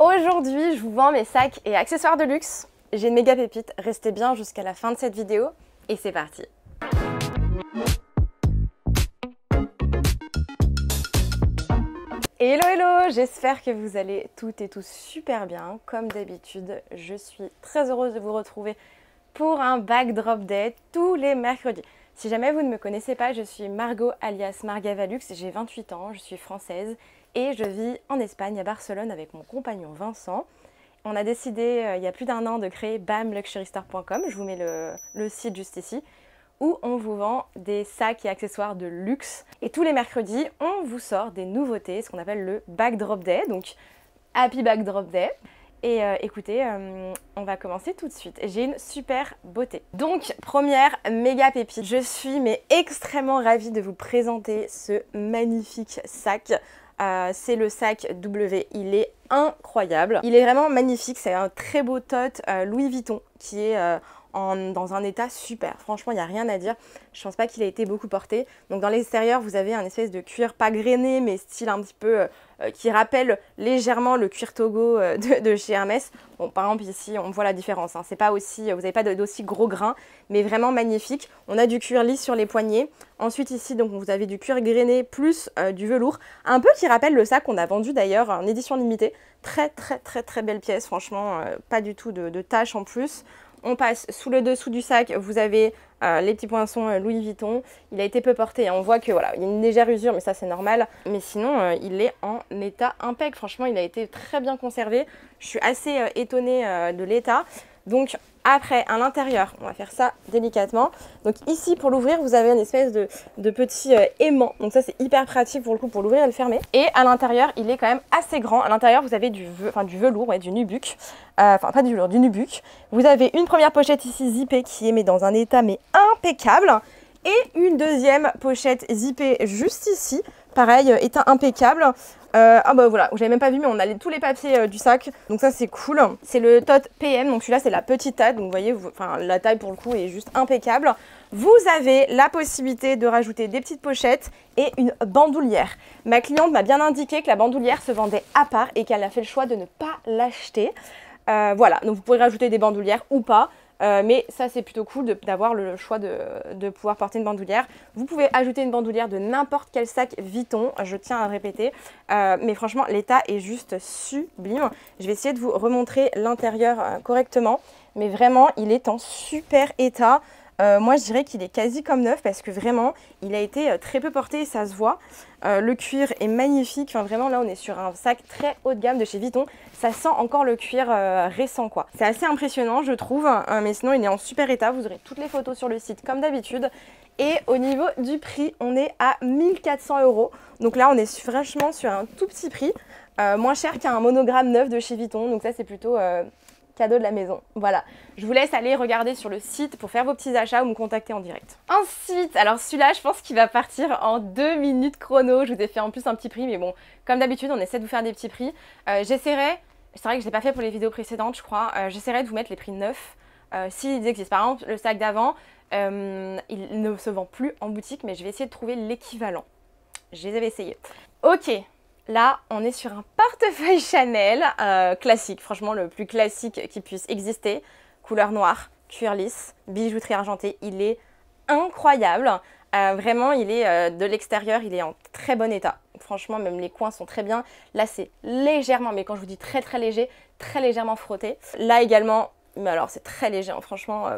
Aujourd'hui, je vous vends mes sacs et accessoires de luxe. J'ai une méga pépite, restez bien jusqu'à la fin de cette vidéo et c'est parti. Hello hello, j'espère que vous allez toutes et tous super bien. Comme d'habitude, je suis très heureuse de vous retrouver pour un backdrop day tous les mercredis. Si jamais vous ne me connaissez pas, je suis Margot alias Margavalux, j'ai 28 ans, je suis française et je vis en Espagne, à Barcelone, avec mon compagnon Vincent. On a décidé il y a plus d'1 an de créer bamluxurystore.com, je vous mets le site juste ici, où on vous vend des sacs et accessoires de luxe. Et tous les mercredis, on vous sort des nouveautés, ce qu'on appelle le backdrop day, donc happy backdrop day. Et écoutez, on va commencer tout de suite. J'ai une super beauté. Donc, première méga pépite. Je suis extrêmement ravie de vous présenter ce magnifique sac. C'est le sac W, il est incroyable. Il est vraiment magnifique, c'est un très beau tote Louis Vuitton qui est dans un état super. Franchement, il n'y a rien à dire. Je pense pas qu'il ait été beaucoup porté. Donc dans l'extérieur, vous avez un espèce de cuir pas grainé, mais style un petit peu qui rappelle légèrement le cuir Togo de chez Hermès. Bon, par exemple, ici, on voit la différence. Hein. C'est pas aussi, vous n'avez pas d'aussi gros grain, mais vraiment magnifique. On a du cuir lisse sur les poignets. Ensuite, ici, donc, vous avez du cuir grainé plus du velours. Un peu qui rappelle le sac qu'on a vendu d'ailleurs en édition limitée. Très belle pièce. Franchement, pas du tout de taches en plus. On passe sous le dessous du sac, vous avez les petits poinçons Louis Vuitton. Il a été peu porté, on voit que voilà, il y a une légère usure, mais ça c'est normal. Mais sinon, il est en état impec. Franchement, il a été très bien conservé. Je suis assez étonnée de l'état. Donc après, à l'intérieur, on va faire ça délicatement. Donc ici, pour l'ouvrir, vous avez une espèce de petit aimant. Donc ça, c'est hyper pratique pour le coup pour l'ouvrir et le fermer. Et à l'intérieur, il est quand même assez grand. À l'intérieur, vous avez du velours, ouais, du nubuck. Enfin, pas du velours, du nubuck. Vous avez une première pochette ici zippée qui est dans un état impeccable. Et une deuxième pochette zippée juste ici. Pareil, état impeccable. Ah bah voilà, j'avais même pas vu, mais on a tous les papiers du sac, donc ça c'est cool. C'est le tote PM, donc celui-là c'est la petite taille, donc vous voyez, la taille pour le coup est juste impeccable. Vous avez la possibilité de rajouter des petites pochettes et une bandoulière. Ma cliente m'a bien indiqué que la bandoulière se vendait à part et qu'elle a fait le choix de ne pas l'acheter. Voilà, donc vous pourrez rajouter des bandoulières ou pas. Mais ça c'est plutôt cool d'avoir le choix de pouvoir porter une bandoulière. Vous pouvez ajouter une bandoulière de n'importe quel sac Vuitton, je tiens à le répéter. Mais franchement l'état est juste sublime. Je vais essayer de vous remontrer l'intérieur correctement. Mais vraiment il est en super état. Moi je dirais qu'il est quasi comme neuf parce que vraiment il a été très peu porté et ça se voit. Le cuir est magnifique, enfin vraiment là on est sur un sac très haut de gamme de chez Vuitton. Ça sent encore le cuir récent quoi. C'est assez impressionnant je trouve, mais sinon il est en super état. Vous aurez toutes les photos sur le site comme d'habitude. Et au niveau du prix, on est à 1400 €. Donc là on est franchement sur un tout petit prix, moins cher qu'un monogramme neuf de chez Vuitton. Donc ça c'est plutôt... cadeau de la maison. Voilà, je vous laisse aller regarder sur le site pour faire vos petits achats ou me contacter en direct. Ensuite, alors celui-là, je pense qu'il va partir en 2 minutes chrono. Je vous ai fait en plus un petit prix, mais bon, comme d'habitude, on essaie de vous faire des petits prix. J'essaierai, c'est vrai que je ne l'ai pas fait pour les vidéos précédentes, je crois, j'essaierai de vous mettre les prix neufs s'ils existent. Par exemple, le sac d'avant, il ne se vend plus en boutique, mais je vais essayer de trouver l'équivalent. Je les avais essayés. Ok. Là, on est sur un portefeuille Chanel classique, franchement le plus classique qui puisse exister. Couleur noire, cuir lisse, bijouterie argentée, il est incroyable. Vraiment, il est de l'extérieur, il est en très bon état. Franchement, même les coins sont très bien. Là, c'est légèrement, mais quand je vous dis très léger, très légèrement frotté. Là également, mais alors c'est très léger, hein, franchement,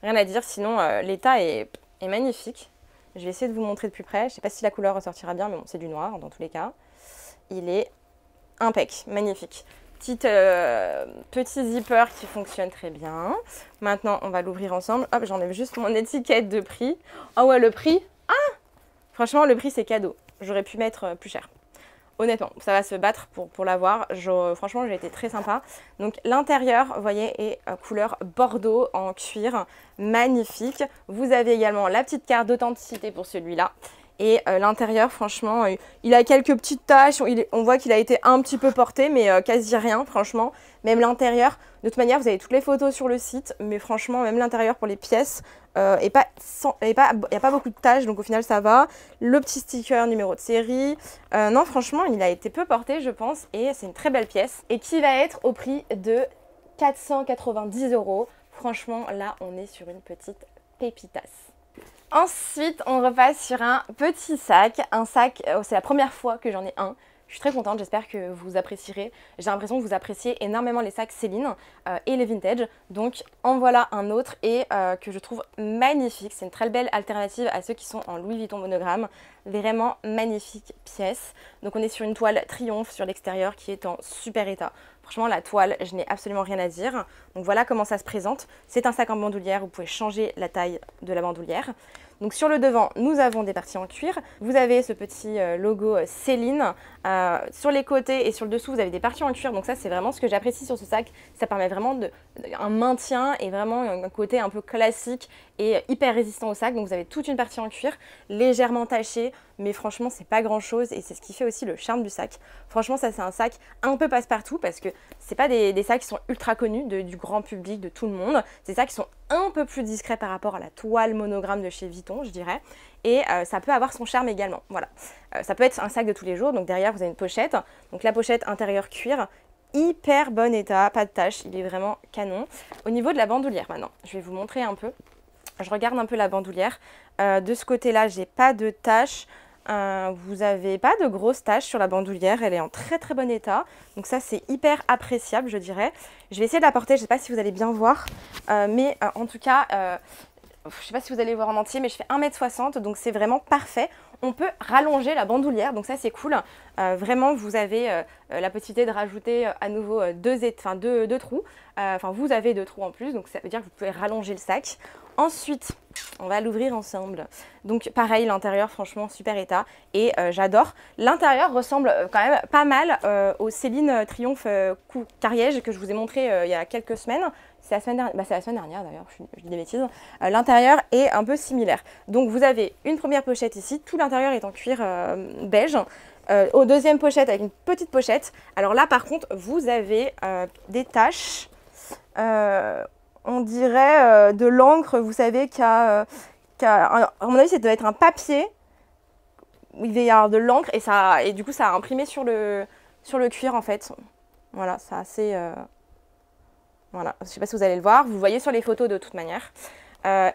rien à dire. Sinon, l'état est magnifique. Je vais essayer de vous montrer de plus près. Je ne sais pas si la couleur ressortira bien, mais bon, c'est du noir dans tous les cas. Il est impec, magnifique. Petit zipper qui fonctionne très bien. Maintenant, on va l'ouvrir ensemble. Hop, j'enlève juste mon étiquette de prix. Oh ouais, le prix. Ah! Franchement, le prix, c'est cadeau. J'aurais pu mettre plus cher. Honnêtement, ça va se battre pour l'avoir. Franchement, j'ai été très sympa. Donc, l'intérieur, vous voyez, est couleur bordeaux en cuir. Magnifique. Vous avez également la petite carte d'authenticité pour celui-là. Et l'intérieur, franchement, il a quelques petites taches. On voit qu'il a été un petit peu porté, mais quasi rien, franchement. Même l'intérieur, de toute manière, vous avez toutes les photos sur le site. Mais franchement, même l'intérieur pour les pièces, il n'y a pas beaucoup de taches. Donc au final, ça va. Le petit sticker numéro de série. Non, franchement, il a été peu porté, je pense. Et c'est une très belle pièce. Et qui va être au prix de 490 €. Franchement, là, on est sur une petite pépitasse. Ensuite, on repasse sur un petit sac. Un sac, c'est la première fois que j'en ai un. Je suis très contente, j'espère que vous apprécierez. J'ai l'impression que vous appréciez énormément les sacs Céline et les vintage. Donc en voilà un autre et que je trouve magnifique. C'est une très belle alternative à ceux qui sont en Louis Vuitton monogramme. Vraiment magnifique pièce. Donc on est sur une toile triomphe sur l'extérieur qui est en super état. Franchement, la toile, je n'ai absolument rien à dire. Donc voilà comment ça se présente. C'est un sac en bandoulière, vous pouvez changer la taille de la bandoulière. Donc sur le devant, nous avons des parties en cuir. Vous avez ce petit logo Céline. Sur les côtés et sur le dessous, vous avez des parties en cuir. Donc ça, c'est vraiment ce que j'apprécie sur ce sac. Ça permet vraiment un maintien et vraiment un côté un peu classique et hyper résistant au sac. Donc vous avez toute une partie en cuir, légèrement tachée. Mais franchement, c'est pas grand chose et c'est ce qui fait aussi le charme du sac. Franchement, ça, c'est un sac un peu passe-partout parce que c'est pas des sacs qui sont ultra connus du grand public, de tout le monde. C'est des sacs qui sont un peu plus discrets par rapport à la toile monogramme de chez Vuitton, je dirais. Et ça peut avoir son charme également. Voilà. Ça peut être un sac de tous les jours. Donc derrière, vous avez une pochette. Donc la pochette intérieure cuir, hyper bon état, pas de taches. Il est vraiment canon. Au niveau de la bandoulière maintenant, je vais vous montrer un peu. Je regarde un peu la bandoulière. De ce côté-là, j'ai pas de taches. Vous n'avez pas de grosses taches sur la bandoulière, elle est en très très bon état. Donc ça, c'est hyper appréciable, je dirais. Je vais essayer de la porter, je ne sais pas si vous allez bien voir. Mais en tout cas, je ne sais pas si vous allez voir en entier, mais je fais 1,60 m, donc c'est vraiment parfait. On peut rallonger la bandoulière, donc ça c'est cool. Vraiment, vous avez la possibilité de rajouter à nouveau deux trous. Enfin, vous avez 2 trous en plus, donc ça veut dire que vous pouvez rallonger le sac. Ensuite, on va l'ouvrir ensemble. Donc pareil, l'intérieur, franchement, super état. Et j'adore. L'intérieur ressemble quand même pas mal au Céline Triomphe Cariège que je vous ai montré il y a quelques semaines. C'est la semaine dernière, c'est la semaine dernière d'ailleurs, je dis des bêtises. L'intérieur est un peu similaire. Donc vous avez une première pochette ici, tout l'intérieur est en cuir beige. Au deuxième pochette avec une petite pochette. Alors là par contre, vous avez des taches. On dirait de l'encre, vous savez, à mon avis, ça doit être un papier. Il va y avoir de l'encre et du coup, ça a imprimé sur le cuir en fait. Voilà, c'est assez. Voilà, je ne sais pas si vous allez le voir. Vous le voyez sur les photos de toute manière.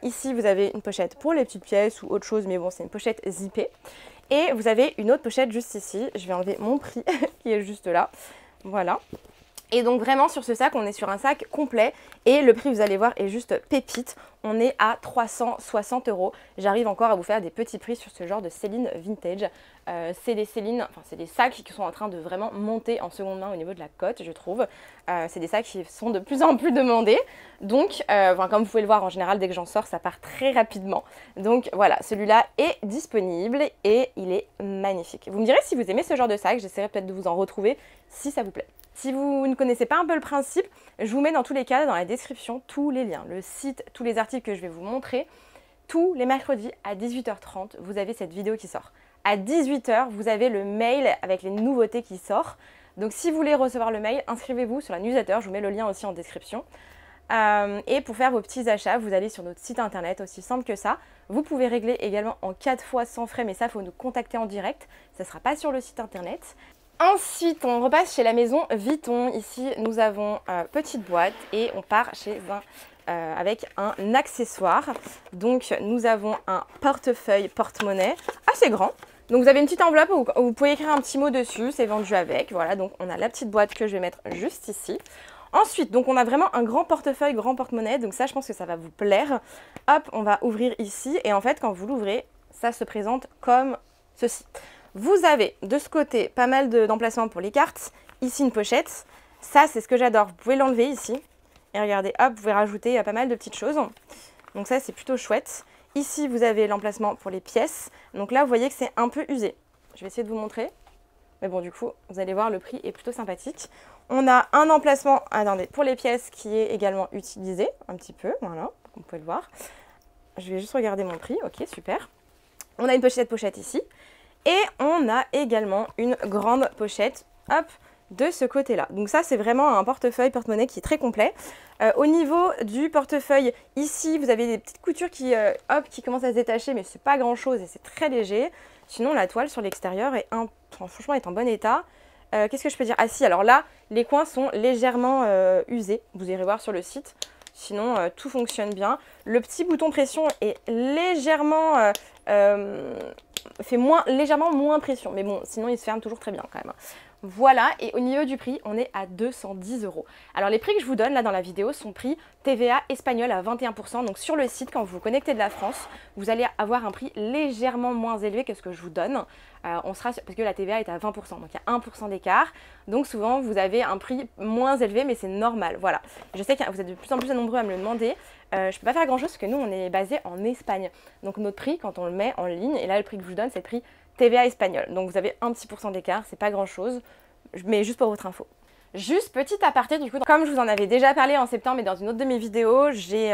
Ici, vous avez une pochette pour les petites pièces ou autre chose, mais bon, c'est une pochette zippée. Et vous avez une autre pochette juste ici. Je vais enlever mon prix qui est juste là. Voilà. Et donc vraiment sur ce sac, on est sur un sac complet et le prix, vous allez voir, est juste pépite. On est à 360 €. J'arrive encore à vous faire des petits prix sur ce genre de Céline vintage. C'est des Céline, enfin c'est des sacs qui sont en train de vraiment monter en seconde main au niveau de la cote, je trouve. C'est des sacs qui sont de plus en plus demandés. Donc, comme vous pouvez le voir, en général, dès que j'en sors, ça part très rapidement. Donc voilà, celui-là est disponible et il est magnifique. Vous me direz si vous aimez ce genre de sac, j'essaierai peut-être de vous en retrouver si ça vous plaît. Si vous ne connaissez pas un peu le principe, je vous mets dans tous les cas dans la description tous les liens, le site, tous les articles que je vais vous montrer. Tous les mercredis à 18h30, vous avez cette vidéo qui sort. À 18h, vous avez le mail avec les nouveautés qui sortent. Donc si vous voulez recevoir le mail, inscrivez-vous sur la newsletter, je vous mets le lien aussi en description. Et pour faire vos petits achats, vous allez sur notre site internet, aussi simple que ça. Vous pouvez régler également en 4 fois sans frais, mais ça, il faut nous contacter en direct. Ça ne sera pas sur le site internet. Ensuite, on repasse chez la maison Vuitton. Ici, nous avons petite boîte et on part chez avec un accessoire. Donc, nous avons un portefeuille porte-monnaie assez grand. Donc, vous avez une petite enveloppe où vous pouvez écrire un petit mot dessus. C'est vendu avec. Voilà, donc on a la petite boîte que je vais mettre juste ici. Ensuite, donc on a vraiment un grand portefeuille, grand porte-monnaie. Donc ça, je pense que ça va vous plaire. Hop, on va ouvrir ici. Et en fait, quand vous l'ouvrez, ça se présente comme ceci. Vous avez de ce côté pas mal d'emplacements pour les cartes. Ici, une pochette. Ça, c'est ce que j'adore. Vous pouvez l'enlever ici. Et regardez, hop, vous pouvez rajouter pas mal de petites choses. Donc ça, c'est plutôt chouette. Ici, vous avez l'emplacement pour les pièces. Donc là, vous voyez que c'est un peu usé. Je vais essayer de vous montrer. Mais bon, du coup, vous allez voir, le prix est plutôt sympathique. On a un emplacement, attendez, pour les pièces qui est également utilisé, un petit peu. Voilà, vous pouvez le voir. Je vais juste regarder mon prix. Ok, super. On a une pochette ici. Et on a également une grande pochette, hop, de ce côté-là. Donc ça, c'est vraiment un portefeuille-porte-monnaie qui est très complet. Au niveau du portefeuille, ici, vous avez des petites coutures qui, qui commencent à se détacher, mais c'est pas grand-chose et c'est très léger. Sinon, la toile sur l'extérieur est franchement est en bon état. Qu'est-ce que je peux dire? Ah si, alors là, les coins sont légèrement usés. Vous irez voir sur le site. Sinon, tout fonctionne bien. Le petit bouton pression est légèrement... fait légèrement moins pression. Mais bon, sinon, il se ferme toujours très bien quand même. Voilà, et au niveau du prix, on est à 210 €. Alors les prix que je vous donne là dans la vidéo sont prix TVA espagnol à 21%. Donc sur le site, quand vous vous connectez de la France, vous allez avoir un prix légèrement moins élevé que ce que je vous donne. Parce que la TVA est à 20%, donc il y a 1% d'écart. Donc souvent, vous avez un prix moins élevé, mais c'est normal. Voilà, je sais que vous êtes de plus en plus nombreux à me le demander. Je ne peux pas faire grand-chose parce que nous, on est basé en Espagne. Donc notre prix, quand on le met en ligne, et là le prix que je vous donne, c'est le prix TVA espagnol. Donc vous avez un petit pourcent d'écart, c'est pas grand-chose, mais juste pour votre info. Juste petit aparté, du coup, comme je vous en avais déjà parlé en septembre et dans une autre de mes vidéos, j'ai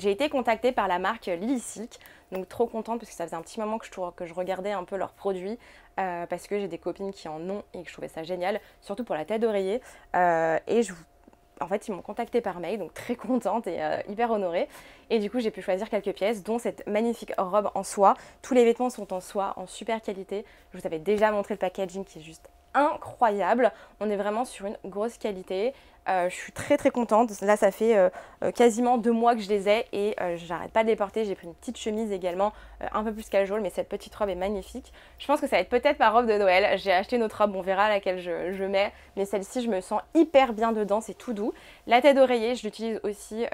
été contactée par la marque Lily Silk. Donc trop contente parce que ça faisait un petit moment que je regardais un peu leurs produits parce que j'ai des copines qui en ont et que je trouvais ça génial, surtout pour la tête d'oreiller. En fait, ils m'ont contactée par mail, donc très contente et hyper honorée. Et du coup, j'ai pu choisir quelques pièces, dont cette magnifique robe en soie. Tous les vêtements sont en soie, en super qualité. Je vous avais déjà montré le packaging qui est juste incroyable. On est vraiment sur une grosse qualité. Je suis très contente. Là, ça fait quasiment 2 mois que je les ai et j'arrête pas de les porter. J'ai pris une petite chemise également, un peu plus casual, mais cette petite robe est magnifique. Je pense que ça va être peut-être ma robe de Noël. J'ai acheté une autre robe, on verra laquelle je mets, mais celle-ci, je me sens hyper bien dedans, c'est tout doux. La tête d'oreiller, je l'utilise aussi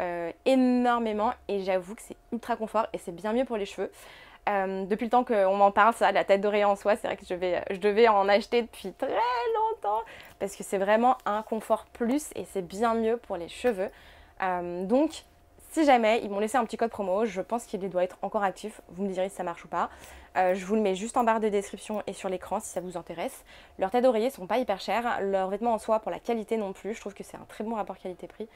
énormément et j'avoue que c'est ultra confort et c'est bien mieux pour les cheveux. Depuis le temps qu'on m'en parle, ça, de la tête d'oreiller en soie, c'est vrai que je devais en acheter depuis très longtemps parce que c'est vraiment un confort plus et c'est bien mieux pour les cheveux. Donc, si jamais ils m'ont laissé un petit code promo, je pense qu'il doit être encore actif. Vous me direz si ça marche ou pas. Je vous le mets juste en barre de description et sur l'écran si ça vous intéresse. Leurs têtes d'oreiller sont pas hyper chères. Leurs vêtements en soie pour la qualité non plus. Je trouve que c'est un très bon rapport qualité-prix.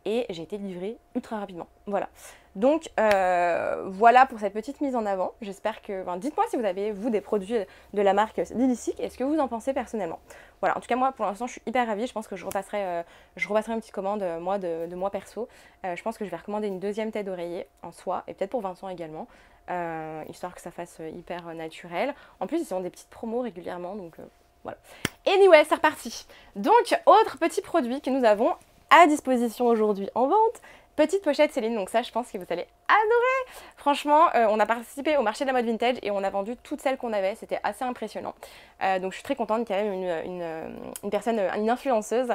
Et j'ai été livrée ultra rapidement. Voilà. Donc voilà pour cette petite mise en avant. J'espère que... Enfin, dites-moi si vous avez, vous, des produits de la marque Lily Silk et ce que vous en pensez personnellement. Voilà, en tout cas moi pour l'instant je suis hyper ravie. Je pense que je repasserai une petite commande moi de moi perso. Je pense que je vais recommander une deuxième tête d'oreiller en soie et peut-être pour Vincent également. Histoire que ça fasse hyper naturel. En plus ils ont des petites promos régulièrement donc voilà. Anyway, c'est reparti. Donc autre petit produit que nous avons à disposition aujourd'hui en vente. Petite pochette Céline, donc ça je pense que vous allez adorer. Franchement, on a participé au marché de la mode vintage et on a vendu toutes celles qu'on avait, c'était assez impressionnant. Donc je suis très contente qu'il y ait une personne, une influenceuse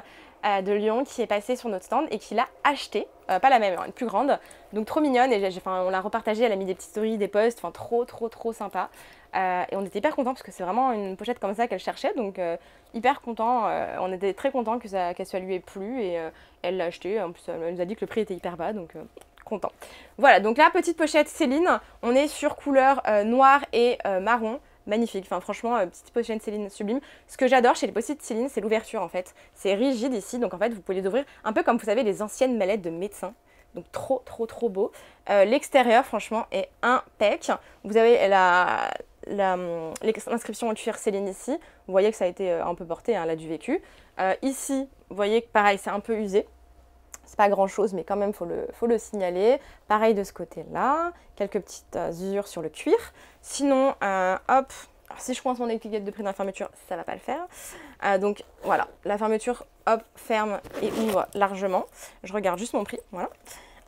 de Lyon qui est passée sur notre stand et qui l'a achetée, pas la même, une plus grande, donc trop mignonne et on l'a repartagée, elle a mis des petites stories, des posts, enfin trop sympa. Et on était hyper contents parce que c'est vraiment une pochette comme ça qu'elle cherchait, donc hyper content. On était très contents que ça lui ait plu et elle l'a acheté. En plus, elle nous a dit que le prix était hyper bas, donc content. Voilà, donc la petite pochette Céline, on est sur couleur noir et marron. Magnifique, enfin franchement, petite pochette Céline sublime. Ce que j'adore chez les post-it Céline, c'est l'ouverture en fait. C'est rigide ici, donc en fait vous pouvez les ouvrir un peu comme vous savez les anciennes mallettes de médecins. Donc trop beau. L'extérieur franchement est impec. Vous avez l'inscription en cuir Céline ici. Vous voyez que ça a été un peu porté, hein, elle a du vécu. Ici, vous voyez que pareil, c'est un peu usé. C'est pas grand chose, mais quand même, faut le signaler. Pareil de ce côté-là. Quelques petites usures sur le cuir. Sinon, hop, alors, si je coince mon étiquette de prix dans la fermeture, ça va pas le faire. Donc voilà, la fermeture, hop, ferme et ouvre largement. Je regarde juste mon prix, voilà.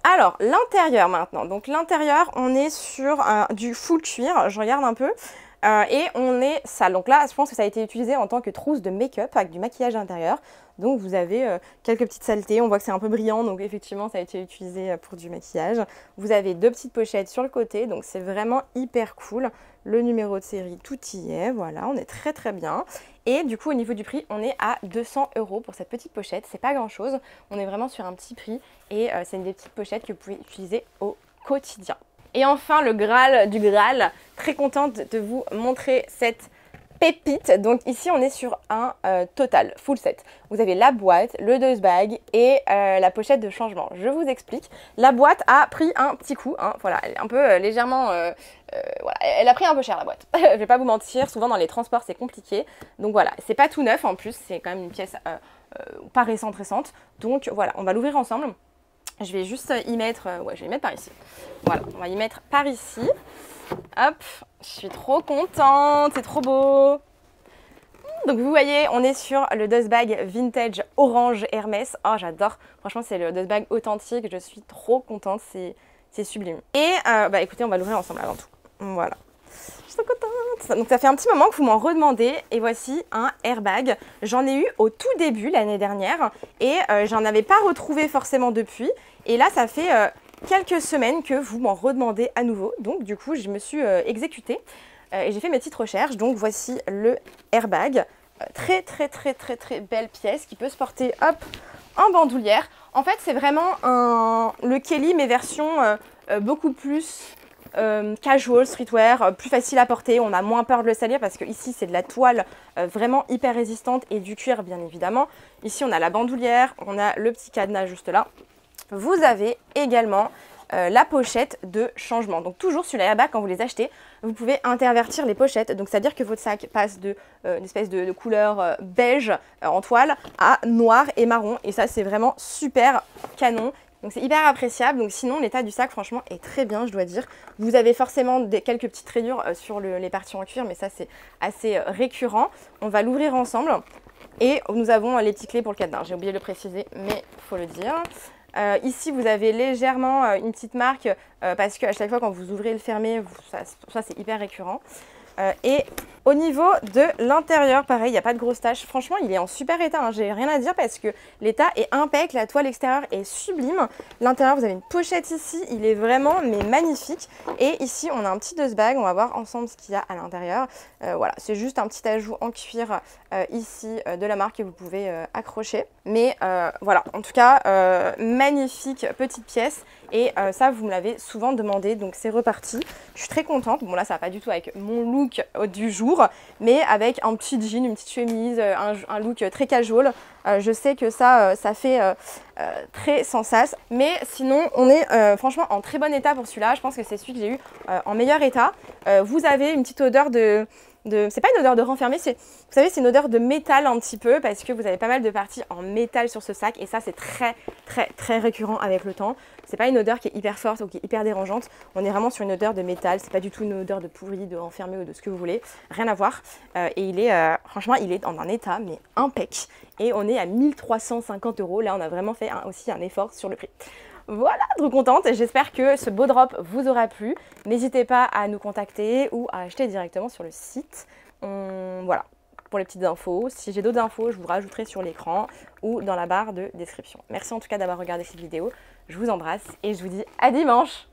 Alors, l'intérieur maintenant. Donc l'intérieur, on est sur du full cuir. Je regarde un peu. Et on est sale. Donc là, je pense que ça a été utilisé en tant que trousse de make-up avec du maquillage à l'intérieur. Donc vous avez quelques petites saletés. On voit que c'est un peu brillant. Donc effectivement, ça a été utilisé pour du maquillage. Vous avez 2 petites pochettes sur le côté. Donc c'est vraiment hyper cool. Le numéro de série, tout y est. Voilà, on est très bien. Et du coup, au niveau du prix, on est à 200 € pour cette petite pochette. C'est pas grand-chose. On est vraiment sur un petit prix. Et c'est une des petites pochettes que vous pouvez utiliser au quotidien. Et enfin, le Graal du Graal, très contente de vous montrer cette pépites. Donc ici on est sur un total full set. Vous avez la boîte, le dust bag et la pochette de changement. Je vous explique. La boîte a pris un petit coup, hein, voilà, elle est un peu légèrement, voilà, elle a pris un peu cher la boîte. Je vais pas vous mentir, souvent dans les transports c'est compliqué. Donc voilà, c'est pas tout neuf en plus, c'est quand même une pièce pas récente. Donc voilà, on va l'ouvrir ensemble. Je vais juste y mettre, ouais, je vais y mettre par ici. Voilà, on va y mettre par ici. Hop, je suis trop contente, c'est trop beau. Donc vous voyez, on est sur le dust bag vintage orange Hermès. Oh, j'adore. Franchement, c'est le dust bag authentique. Je suis trop contente, c'est sublime. Et bah écoutez, on va l'ouvrir ensemble avant tout. Voilà. Je suis trop contente. Donc ça fait un petit moment que vous m'en redemandez et voici un airbag. J'en ai eu au tout début l'année dernière et j'en avais pas retrouvé forcément depuis. Et là, ça fait quelques semaines que vous m'en redemandez à nouveau. Donc du coup, je me suis exécutée et j'ai fait mes petites recherches. Donc voici le airbag. Très belle pièce qui peut se porter hop en bandoulière. En fait, c'est vraiment le Kelly mais version beaucoup plus casual, streetwear, plus facile à porter, on a moins peur de le salir parce que ici c'est de la toile vraiment hyper résistante et du cuir bien évidemment. Ici on a la bandoulière, on a le petit cadenas juste là. Vous avez également la pochette de changement. Donc toujours sur les airbags quand vous les achetez, vous pouvez intervertir les pochettes. Donc c'est-à-dire que votre sac passe de une espèce de couleur beige en toile à noir et marron. Et ça c'est vraiment super canon. Donc c'est hyper appréciable. Donc sinon l'état du sac franchement est très bien, je dois dire. Vous avez forcément quelques petites rayures sur les parties en cuir, mais ça c'est assez récurrent. On va l'ouvrir ensemble. Et nous avons les petites clés pour le cadenas. J'ai oublié de le préciser, mais il faut le dire. Ici vous avez légèrement une petite marque parce qu'à chaque fois quand vous ouvrez et le fermez, ça c'est hyper récurrent. Et au niveau de l'intérieur, pareil, il n'y a pas de grosses taches. Franchement, il est en super état, hein. J'ai rien à dire parce que l'état est impec, la toile extérieure est sublime. L'intérieur, vous avez une pochette ici, il est vraiment mais magnifique. Et ici, on a un petit dust bag, on va voir ensemble ce qu'il y a à l'intérieur. Voilà, c'est juste un petit ajout en cuir ici de la marque que vous pouvez accrocher. Mais voilà, en tout cas, magnifique petite pièce. Et ça, vous me l'avez souvent demandé, donc c'est reparti. Je suis très contente. Bon là, ça va pas du tout avec mon look du jour, mais avec un petit jean, une petite chemise, un look très casual. Je sais que ça fait très sans sas. Mais sinon, on est franchement en très bon état pour celui-là. Je pense que c'est celui que j'ai eu en meilleur état. Vous avez une petite odeur c'est pas une odeur de renfermé, vous savez, c'est une odeur de métal un petit peu parce que vous avez pas mal de parties en métal sur ce sac et ça c'est très récurrent avec le temps. C'est pas une odeur qui est hyper forte ou qui est hyper dérangeante. On est vraiment sur une odeur de métal, c'est pas du tout une odeur de pourri, de renfermé ou de ce que vous voulez, rien à voir. Et il est franchement, il est en un état mais impec et on est à 1350 €. Là, on a vraiment fait aussi un effort sur le prix. Voilà, trop contente. J'espère que ce beau drop vous aura plu. N'hésitez pas à nous contacter ou à acheter directement sur le site. Voilà, pour les petites infos. Si j'ai d'autres infos, je vous rajouterai sur l'écran ou dans la barre de description. Merci en tout cas d'avoir regardé cette vidéo. Je vous embrasse et je vous dis à dimanche.